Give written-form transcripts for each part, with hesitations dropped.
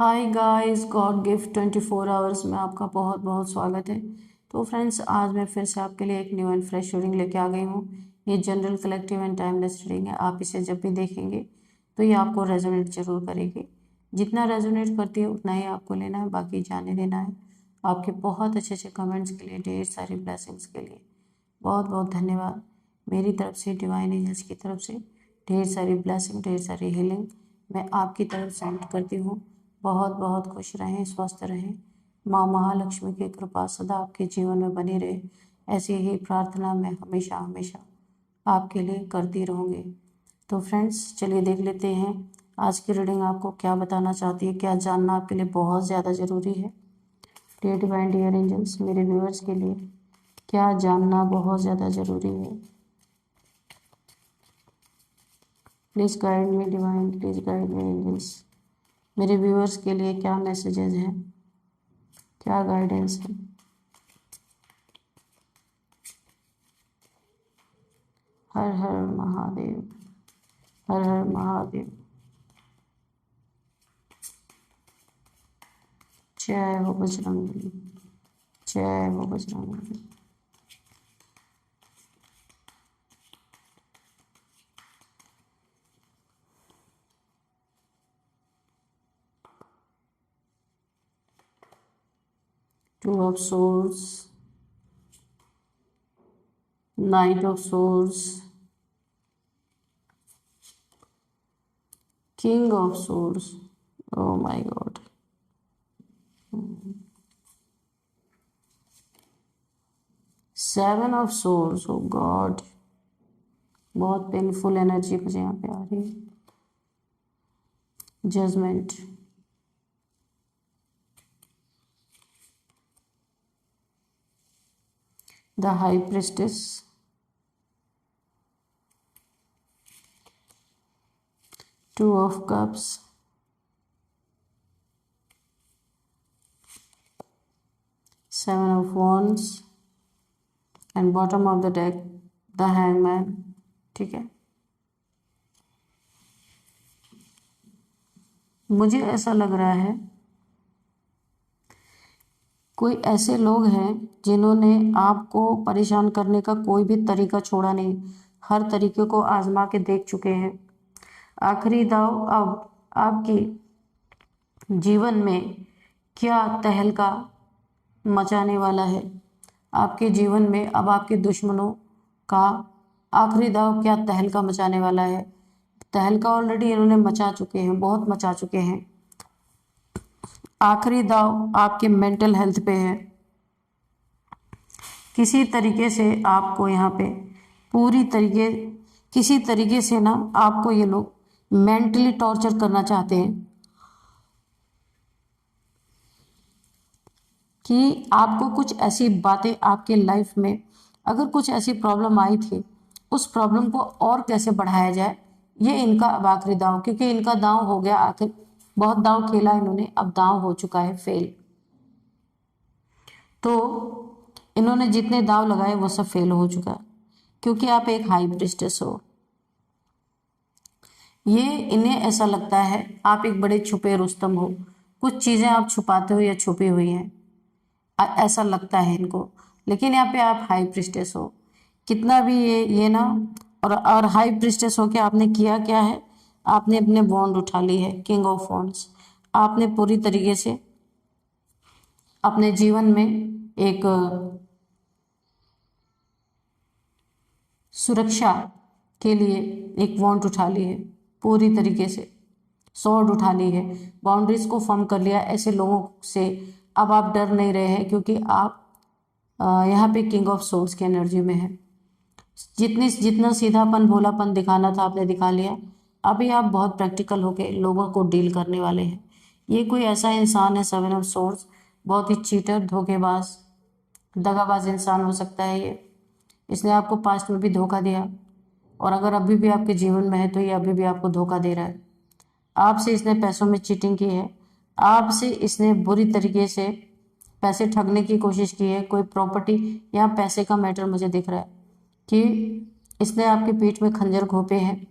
Hi guys, God gift 24 hours में आपका बहुत बहुत स्वागत है। तो फ्रेंड्स, आज मैं फिर से आपके लिए एक न्यू एंड फ्रेश रीडिंग लेके आ गई हूँ। ये general collective and timeless reading है। आप इसे जब भी देखेंगे तो ये आपको रेजोनेट जरूर करेगी। जितना रेजोनेट करती है उतना ही आपको लेना है, बाकी जाने देना है। आपके बहुत अच्छे अच्छे कमेंट्स के लिए, ढेर सारी ब्लेसिंग्स के लिए बहुत बहुत धन्यवाद। मेरी तरफ से, डिवाइन एंजल्स की तरफ से ढेर सारी ब्लेसिंग, ढेर सारी हीलिंग मैं आपकी तरफ सेंड करती हूँ। बहुत बहुत खुश रहें, स्वस्थ रहें। माँ महालक्ष्मी की कृपा सदा आपके जीवन में बनी रहे, ऐसी ही प्रार्थना मैं हमेशा हमेशा आपके लिए करती रहूँगी। तो फ्रेंड्स, चलिए देख लेते हैं आज की रीडिंग आपको क्या बताना चाहती है, क्या जानना आपके लिए बहुत ज़्यादा ज़रूरी है। डियर डिवाइन, डियर एंजल्स, मेरे व्यूअर्स के लिए क्या जानना बहुत ज़्यादा ज़रूरी है। Please guide me divine, please guide me angels. मेरे व्यूअर्स के लिए क्या मैसेजेस हैं, क्या गाइडेंस है। हर हर महादेव, हर हर महादेव। जय हो बजरंगबली, जय हो Bajrangbali. Two of Swords, Knight of Swords, King of Swords. Oh my God. Seven of Swords. Oh God. बहुत पेनफुल एनर्जी मुझे यहाँ पे आ रही है। Judgement, the high priestess, two of cups, seven of wands and bottom of the deck the hangman. ठीक है, मुझे ऐसा लग रहा है कोई ऐसे लोग हैं जिन्होंने आपको परेशान करने का कोई भी तरीका छोड़ा नहीं, हर तरीके को आजमा के देख चुके हैं। आखिरी दाव अब आपकी जीवन में क्या तहलका मचाने वाला है। आपके जीवन में अब आपके दुश्मनों का आखिरी दाव क्या तहलका मचाने वाला है। तहलका ऑलरेडी इन्होंने मचा चुके हैं, बहुत मचा चुके हैं। आखिरी दाव आपके मेंटल हेल्थ पे है। किसी तरीके से आपको यहाँ पे किसी तरीके से ना आपको ये लोग मेंटली टॉर्चर करना चाहते हैं कि आपको कुछ ऐसी बातें आपके लाइफ में, अगर कुछ ऐसी प्रॉब्लम आई थी, उस प्रॉब्लम को और कैसे बढ़ाया जाए, ये इनका अब आखिरी दांव, क्योंकि इनका दांव हो गया आखिर। बहुत दांव खेला इन्होंने, अब दांव हो चुका है फेल। तो इन्होंने जितने दांव लगाए वो सब फेल हो चुका है, क्योंकि आप एक हाई प्रिस्टेस हो। ये इन्हें ऐसा लगता है आप एक बड़े छुपे रुस्तम हो, कुछ चीजें आप छुपाते हो या छुपी हुई हैं, ऐसा लगता है इनको। लेकिन यहाँ पे आप हाई प्रिस्टेस हो। कितना भी ये ना, और हाई प्रिस्टेस हो के आपने किया क्या है, आपने अपने वॉन्ड उठा ली है, किंग ऑफ वॉन्ड्स। आपने पूरी तरीके से अपने जीवन में एक सुरक्षा के लिए एक वॉन्ड उठा ली है, पूरी तरीके से स्वॉर्ड उठा ली है, बाउंड्रीज को फॉर्म कर लिया। ऐसे लोगों से अब आप डर नहीं रहे हैं, क्योंकि आप यहाँ पे किंग ऑफ सोर्ड्स की एनर्जी में है। जितना सीधापन, भोलापन दिखाना था आपने दिखा लिया। अभी आप बहुत प्रैक्टिकल होके लोगों को डील करने वाले हैं। ये कोई ऐसा इंसान है, सेवन ऑफ सोर्ड्स, बहुत ही चीटर, धोखेबाज, दगाबाज इंसान हो सकता है ये। इसने आपको पास्ट में भी धोखा दिया, और अगर अभी भी आपके जीवन में है तो ये अभी भी आपको धोखा दे रहा है। आपसे इसने पैसों में चीटिंग की है, आपसे इसने बुरी तरीके से पैसे ठगने की कोशिश की है। कोई प्रॉपर्टी, यहाँ पैसे का मैटर मुझे दिख रहा है कि इसने आपकी पीठ में खंजर घोंपे हैं,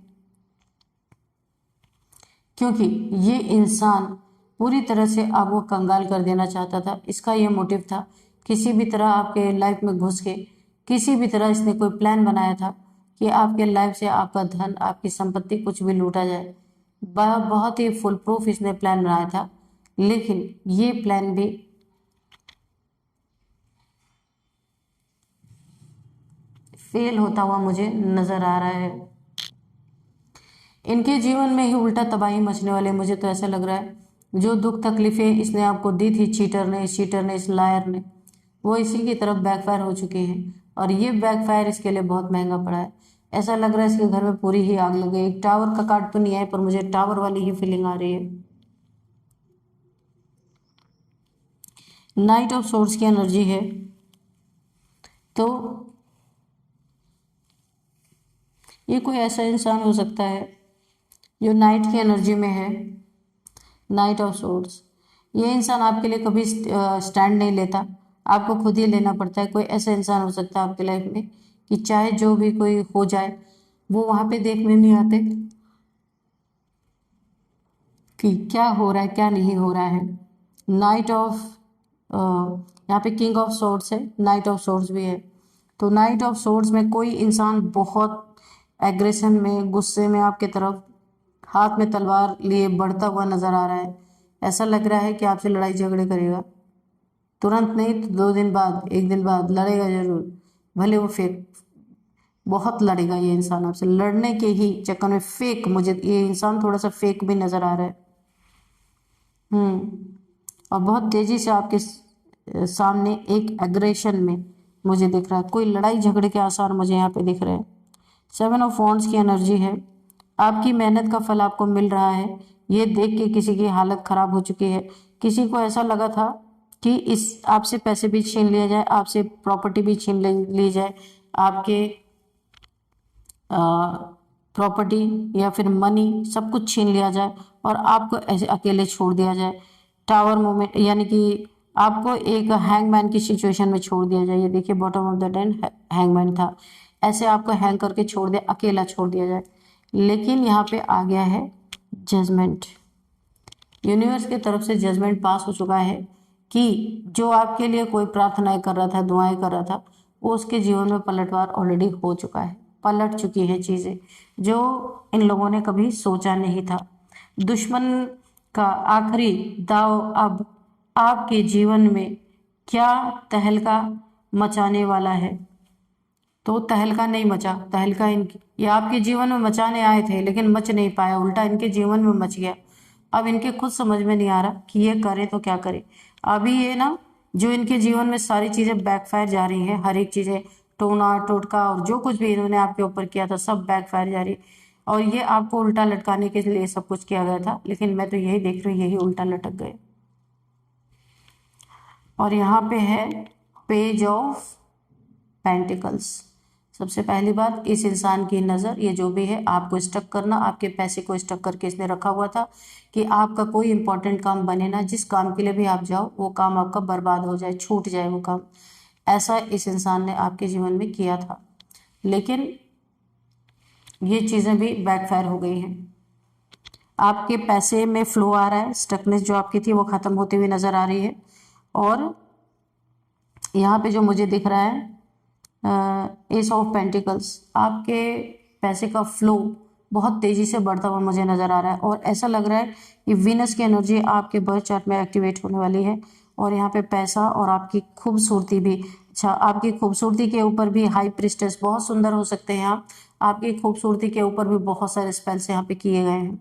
क्योंकि ये इंसान पूरी तरह से आपको कंगाल कर देना चाहता था। इसका ये मोटिव था, किसी भी तरह आपके लाइफ में घुस के किसी भी तरह इसने कोई प्लान बनाया था कि आपके लाइफ से आपका धन, आपकी संपत्ति कुछ भी लूटा जाए। बहुत ही फुल प्रूफ इसने प्लान बनाया था, लेकिन ये प्लान भी फेल होता हुआ मुझे नजर आ रहा है। इनके जीवन में ही उल्टा तबाही मचने वाले, मुझे तो ऐसा लग रहा है। जो दुख तकलीफें इसने आपको दी थी, चीटर ने, इस लायर ने, वो इसी की तरफ बैकफायर हो चुके हैं, और ये बैकफायर इसके लिए बहुत महंगा पड़ा है। ऐसा लग रहा है इसके घर में पूरी ही आग लग गई। एक टावर का कार्ड तो नहीं है, पर मुझे टावर वाली ही फीलिंग आ रही है। नाइट ऑफ सोर्ड्स की एनर्जी है, तो ये कोई ऐसा इंसान हो सकता है जो नाइट की एनर्जी में है। नाइट ऑफ सोर्ड्स, ये इंसान आपके लिए कभी स्टैंड नहीं लेता, आपको खुद ही लेना पड़ता है। कोई ऐसा इंसान हो सकता है आपकी लाइफ में कि चाहे जो भी कोई हो जाए, वो वहाँ पे देखने नहीं आते कि क्या हो रहा है क्या नहीं हो रहा है। नाइट ऑफ यहाँ पे किंग ऑफ सोर्ड्स है, नाइट ऑफ सोर्ड्स भी है। तो नाइट ऑफ सोर्ड्स में कोई इंसान बहुत एग्रेशन में, गुस्से में आपके तरफ हाथ में तलवार लिए बढ़ता हुआ नजर आ रहा है। ऐसा लग रहा है कि आपसे लड़ाई झगड़े करेगा, तुरंत नहीं तो 2 दिन बाद, 1 दिन बाद लड़ेगा जरूर। भले वो फेक, बहुत लड़ेगा ये इंसान आपसे। लड़ने के ही चक्कर में फेक, मुझे ये इंसान थोड़ा सा फेक भी नजर आ रहा है। और बहुत तेजी से आपके सामने एक एग्रेशन में मुझे दिख रहा है। कोई लड़ाई झगड़े के आसार मुझे यहाँ पे दिख रहे हैं। 7 ऑफ वॉन्ड्स की एनर्जी है, आपकी मेहनत का फल आपको मिल रहा है। ये देख के किसी की हालत खराब हो चुकी है। किसी को ऐसा लगा था कि इस आपसे पैसे भी छीन लिया जाए, आपसे प्रॉपर्टी भी छीन ली जाए, आपके प्रॉपर्टी या फिर मनी सब कुछ छीन लिया जाए और आपको ऐसे अकेले छोड़ दिया जाए। टावर मोमेंट, यानी कि आपको एक हैंगमैन की सिचुएशन में छोड़ दिया जाए। ये देखिए bottom of the deck hangman था, ऐसे आपको हैंग करके छोड़ दिया, अकेला छोड़ दिया जाए। लेकिन यहाँ पे आ गया है जजमेंट। यूनिवर्स की तरफ से जजमेंट पास हो चुका है कि जो आपके लिए कोई प्रार्थनाएं कर रहा था, दुआएं कर रहा था, वो उसके जीवन में पलटवार ऑलरेडी हो चुका है। पलट चुकी है चीज़ें जो इन लोगों ने कभी सोचा नहीं था। दुश्मन का आखिरी दाव अब आपके जीवन में क्या तहलका मचाने वाला है। तो तहलका नहीं मचा, तहलका ये आपके जीवन में मचाने आए थे लेकिन मच नहीं पाया, उल्टा इनके जीवन में मच गया। अब इनके खुद समझ में नहीं आ रहा कि ये करे तो क्या करे। अभी ये ना, जो इनके जीवन में सारी चीजें बैकफायर जा रही हैं, हर एक चीजें, टोना टोटका और जो कुछ भी इन्होंने आपके ऊपर किया था सब बैकफायर जा रही। और ये आपको उल्टा लटकाने के लिए सब कुछ किया गया था, लेकिन मैं तो यही देख रही हूँ, यही उल्टा लटक गए। और यहाँ पे है पेज ऑफ पेंटिकल्स। सबसे पहली बात, इस इंसान की नज़र, ये जो भी है, आपको स्टक करना, आपके पैसे को स्टक करके इसने रखा हुआ था कि आपका कोई इंपॉर्टेंट काम बने ना, जिस काम के लिए भी आप जाओ वो काम आपका बर्बाद हो जाए, छूट जाए वो काम। ऐसा इस इंसान ने आपके जीवन में किया था, लेकिन ये चीज़ें भी बैकफायर हो गई हैं। आपके पैसे में फ्लो आ रहा है, स्टकनेस जो आपकी थी वो ख़त्म होती हुई नज़र आ रही है। और यहाँ पे जो मुझे दिख रहा है एस ऑफ पेंटिकल्स, आपके पैसे का फ्लो बहुत तेज़ी से बढ़ता हुआ मुझे नज़र आ रहा है। और ऐसा लग रहा है कि वीनस की एनर्जी आपके बर्थ चार्ट में एक्टिवेट होने वाली है। और यहाँ पे पैसा और आपकी खूबसूरती भी, अच्छा, आपकी खूबसूरती के ऊपर भी हाई प्रिस्टेस, बहुत सुंदर हो सकते हैं आप, आपकी खूबसूरती के ऊपर भी बहुत सारे स्पेल्स यहाँ पे किए गए हैं।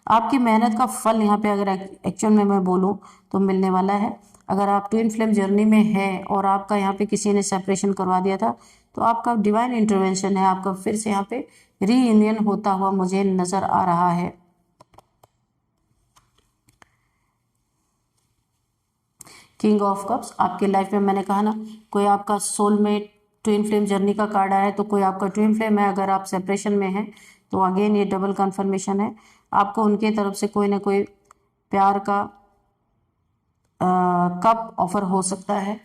आपकी मेहनत का फल यहाँ पे अगर एक्चुअल में मैं बोलूँ तो मिलने वाला है। अगर आप ट्विन फ्लेम जर्नी में हैं और आपका यहाँ पे किसी ने सेपरेशन करवा दिया था, तो आपका डिवाइन इंटरवेंशन है, आपका फिर से यहाँ पे रीयूनियन होता हुआ मुझे नजर आ रहा है। किंग ऑफ कप्स, आपके लाइफ में मैंने कहा ना, कोई आपका सोलमेट ट्विन फ्लेम जर्नी का कार्ड आया है, तो कोई आपका ट्विन फ्लेम है। अगर आप सेपरेशन में हैं तो अगेन ये डबल कंफर्मेशन है, आपको उनके तरफ से कोई ना कोई प्यार का कप ऑफर हो सकता है।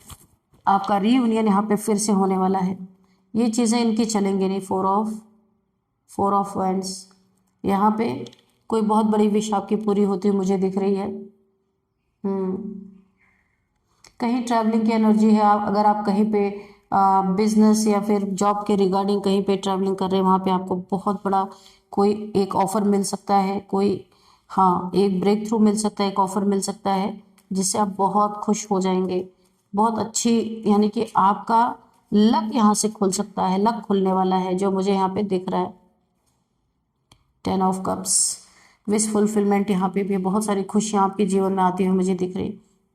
आपका रीयूनियन यहाँ पे फिर से होने वाला है। ये चीज़ें इनकी चलेंगी नहीं। फोर ऑफ वैंड्स, यहाँ पे कोई बहुत बड़ी विश आपकी पूरी होती हुई मुझे दिख रही है। कहीं ट्रैवलिंग की एनर्जी है। आप अगर आप कहीं पे बिजनेस या फिर जॉब के रिगार्डिंग कहीं पे ट्रैवलिंग कर रहे हैं, वहाँ पे आपको बहुत बड़ा कोई एक ऑफर मिल सकता है, कोई हाँ एक ब्रेक थ्रू मिल सकता है, एक ऑफर मिल सकता है जिससे आप बहुत खुश हो जाएंगे। बहुत अच्छी, यानी कि आपका लक यहाँ से खुल सकता है, लक खुलने वाला है जो मुझे यहाँ पे दिख रहा है। 10 ऑफ कप्स, विश फुलफिलमेंट, यहाँ पे भी बहुत सारी खुशियाँ आपके जीवन में आती हुई मुझे दिख रही,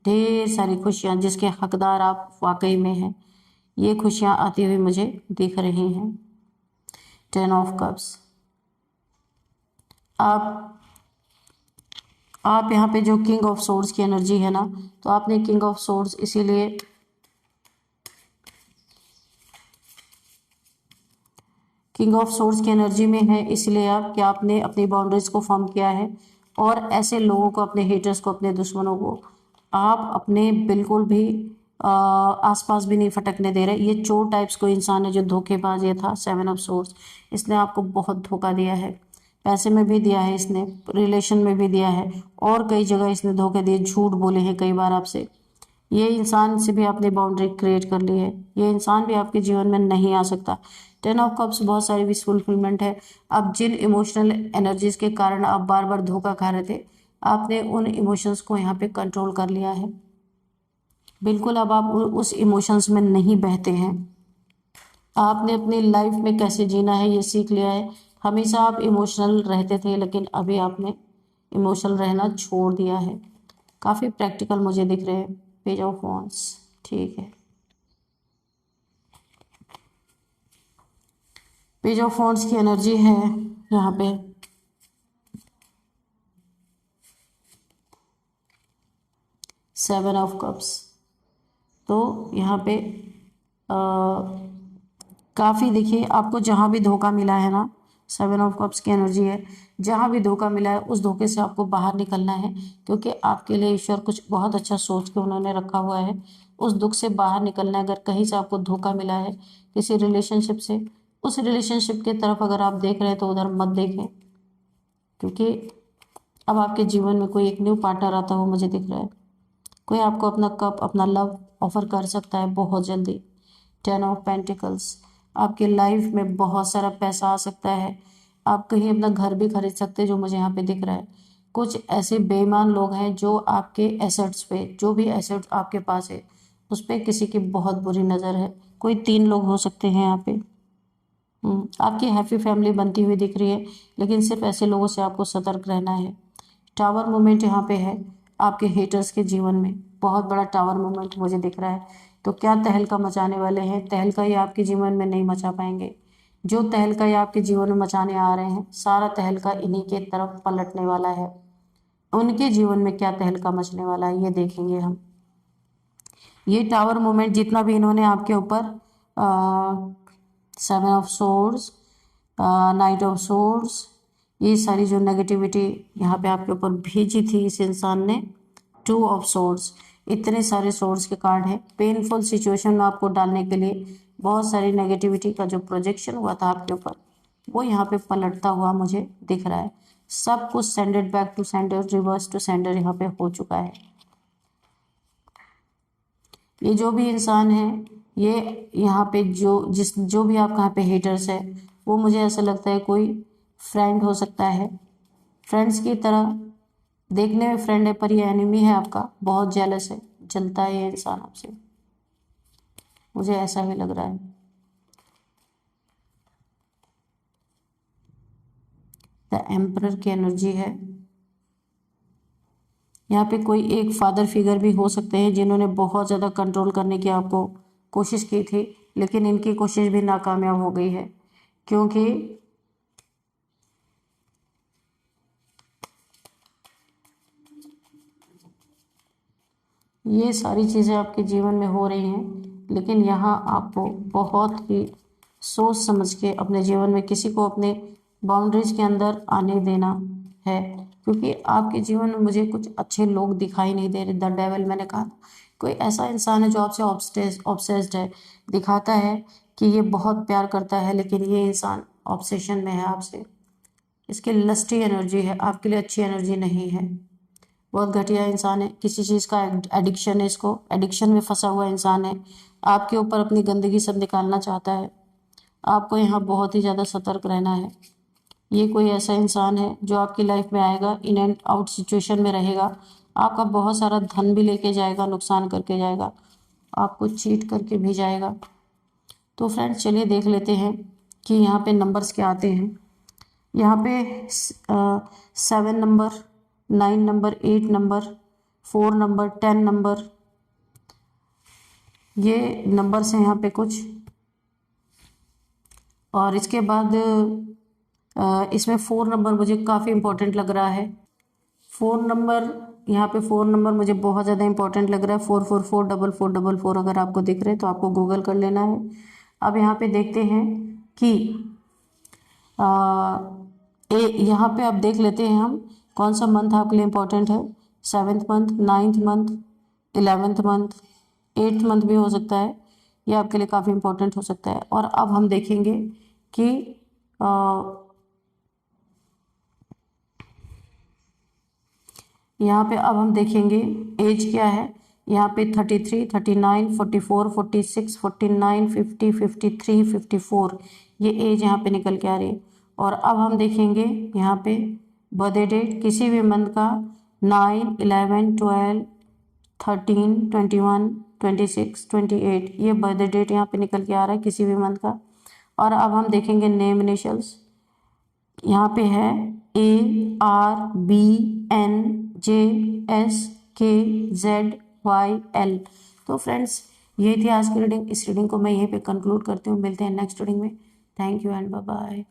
ढेर सारी खुशियाँ जिसके हकदार आप वाकई में हैं, ये खुशियाँ आती हुई मुझे दिख रही हैं। 10 ऑफ कप्स, आप यहाँ पे जो किंग ऑफ सोर्ड्स की एनर्जी है ना, तो आपने किंग ऑफ सोर्ड्स इसीलिए किंग ऑफ सोर्ड्स की एनर्जी में है, इसलिए आप क्या आपने अपनी बाउंड्रीज को फॉर्म किया है और ऐसे लोगों को, अपने हेटर्स को, अपने दुश्मनों को आप अपने बिल्कुल भी आसपास भी नहीं फटकने दे रहे। ये चोर टाइप्स कोई इंसान है जो धोखेबाज, ये था 7 ऑफ सोर्ड्स, इसने आपको बहुत धोखा दिया है, पैसे में भी दिया है इसने, रिलेशन में भी दिया है और कई जगह इसने धोखे दिए, झूठ बोले हैं कई बार आपसे। ये इंसान से भी आपने बाउंड्री क्रिएट कर ली है, ये इंसान भी आपके जीवन में नहीं आ सकता। 10 ऑफ कप्स बहुत सारी विश फुलफिलमेंट है। अब जिन इमोशनल एनर्जीज के कारण आप बार बार धोखा खा रहे थे, आपने उन इमोशंस को यहाँ पे कंट्रोल कर लिया है। बिल्कुल अब आप उस इमोशंस में नहीं बहते हैं। आपने अपनी लाइफ में कैसे जीना है ये सीख लिया है। हमेशा आप इमोशनल रहते थे, लेकिन अभी आपने इमोशनल रहना छोड़ दिया है। काफ़ी प्रैक्टिकल मुझे दिख रहे हैं। पेज ऑफ वॉन्ड्स, ठीक है। पेज ऑफ वॉन्ड्स की एनर्जी है यहाँ पे। सेवन ऑफ कप्स, तो यहाँ पे काफ़ी देखिए, आपको जहाँ भी धोखा मिला है ना, 7 ऑफ कप्स की एनर्जी है, जहाँ भी धोखा मिला है उस धोखे से आपको बाहर निकलना है, क्योंकि आपके लिए ईश्वर कुछ बहुत अच्छा सोच के उन्होंने रखा हुआ है। उस दुख से बाहर निकलना है। अगर कहीं से आपको धोखा मिला है किसी रिलेशनशिप से, उस रिलेशनशिप की तरफ अगर आप देख रहे हैं तो उधर मत देखें, क्योंकि अब आपके जीवन में कोई एक न्यू पार्टनर आता हुआ मुझे दिख रहा है। कोई आपको अपना कप, अपना लव ऑफर कर सकता है बहुत जल्दी। 10 ऑफ पेंटिकल्स, आपके लाइफ में बहुत सारा पैसा आ सकता है। आप कहीं अपना घर भी खरीद सकते हैं जो मुझे यहाँ पे दिख रहा है। कुछ ऐसे बेईमान लोग हैं जो आपके एसेट्स पे, जो भी एसेट्स आपके पास है उस पर किसी की बहुत बुरी नज़र है। कोई 3 लोग हो सकते हैं यहाँ पे। आपकी हैप्पी फैमिली बनती हुई दिख रही है, लेकिन सिर्फ ऐसे लोगों से आपको सतर्क रहना है। टावर मूवमेंट यहाँ पे है आपके हेटर्स के जीवन में, बहुत बड़ा टावर मूवमेंट मुझे दिख रहा है। तो क्या तहलका मचाने वाले हैं? तहलका ये आपके जीवन में नहीं मचा पाएंगे। जो तहलका ये आपके जीवन में मचाने आ रहे हैं, सारा तहलका इन्हीं के तरफ पलटने वाला है। उनके जीवन में क्या तहलका मचने वाला है ये देखेंगे हम। ये टावर मूवमेंट जितना भी इन्होंने आपके ऊपर 7 ऑफ सोर्ड्स, 9 ऑफ सोर्ड्स, ये सारी जो नेगेटिविटी यहाँ पे आपके ऊपर भेजी थी इस इंसान ने, 2 ऑफ सोर्ड्स, इतने सारे सोर्ड्स के कार्ड हैं। पेनफुल सिचुएशन में आपको डालने के लिए बहुत सारी नेगेटिविटी का जो प्रोजेक्शन हुआ था आपके ऊपर, वो यहाँ पे पलटता हुआ मुझे दिख रहा है। सब कुछ sended back to sender, reverse to sender यहाँ पे हो चुका है। ये जो भी इंसान है, ये यहाँ पे जो भी आपका यहाँ पे हेटर्स है, वो मुझे ऐसा लगता है कोई फ्रेंड हो सकता है। फ्रेंड्स की तरह देखने में फ्रेंड है, पर ये एनिमी है आपका, बहुत जेलस है, जलता है ये इंसान आपसे, मुझे ऐसा भी लग रहा है। द एम्परर की एनर्जी है यहाँ पे। कोई एक फादर फिगर भी हो सकते हैं जिन्होंने बहुत ज़्यादा कंट्रोल करने की आपको कोशिश की थी, लेकिन इनकी कोशिश भी नाकामयाब हो गई है, क्योंकि ये सारी चीज़ें आपके जीवन में हो रही हैं, लेकिन यहाँ आपको बहुत ही सोच समझ के अपने जीवन में किसी को अपने बाउंड्रीज के अंदर आने देना है, क्योंकि आपके जीवन में मुझे कुछ अच्छे लोग दिखाई नहीं दे रहे। द डेविल, मैंने कहा कोई ऐसा इंसान है जो आपसे ऑब्सेस्ड है, दिखाता है कि ये बहुत प्यार करता है, लेकिन ये इंसान ऑब्सेशन में है आपसे। इसकी लस्टी एनर्जी है, आपके लिए अच्छी एनर्जी नहीं है। बहुत घटिया इंसान है, किसी चीज़ का एडिक्शन है, इसको एडिक्शन में फंसा हुआ इंसान है, आपके ऊपर अपनी गंदगी सब निकालना चाहता है। आपको यहाँ बहुत ही ज़्यादा सतर्क रहना है। ये कोई ऐसा इंसान है जो आपकी लाइफ में आएगा, इन एंड आउट सिचुएशन में रहेगा, आपका बहुत सारा धन भी लेके जाएगा, नुकसान करके जाएगा, आपको चीट करके भी जाएगा। तो फ्रेंड्स चलिए देख लेते हैं कि यहाँ पे नंबर्स क्या आते हैं। यहाँ पे 7 number, 9 number, 8 number, 4 number, 10 number, ये नंबर्स हैं यहाँ पे कुछ। और इसके बाद इसमें 4 नंबर मुझे काफ़ी इंपॉर्टेंट लग रहा है। 4 नंबर, यहाँ पे 4 नंबर मुझे बहुत ज़्यादा इंपॉर्टेंट लग रहा है। 4444444 अगर आपको दिख रहे हैं तो आपको गूगल कर लेना है। अब यहाँ पे देखते हैं कि यहाँ पे अब देख लेते हैं हम कौन सा मंथ आपके लिए इम्पोर्टेंट है। 7th month, 9th month, 11th month, 8th month भी हो सकता है, ये आपके लिए काफ़ी इम्पोर्टेंट हो सकता है। और अब हम देखेंगे कि यहाँ पे अब हम देखेंगे एज क्या है। यहाँ पे 33, 39, 44, 46, 49, 50, 53, 54, ये एज यहाँ पे निकल के आ रही है। और अब हम देखेंगे यहाँ पे बर्थडे डेट, किसी भी मंथ का 9, 11, 12, 13, 21, 26, 28, ये बर्थडे डेट यहाँ पे निकल के आ रहा है किसी भी मंथ का। और अब हम देखेंगे नेम इनिशियल्स, यहाँ पे है ARBNJSKZYL। तो फ्रेंड्स ये थी आज की रीडिंग। इस रीडिंग को मैं यहीं पे कंक्लूड करती हूँ। मिलते हैं नेक्स्ट रीडिंग में। Thank you and bye bye.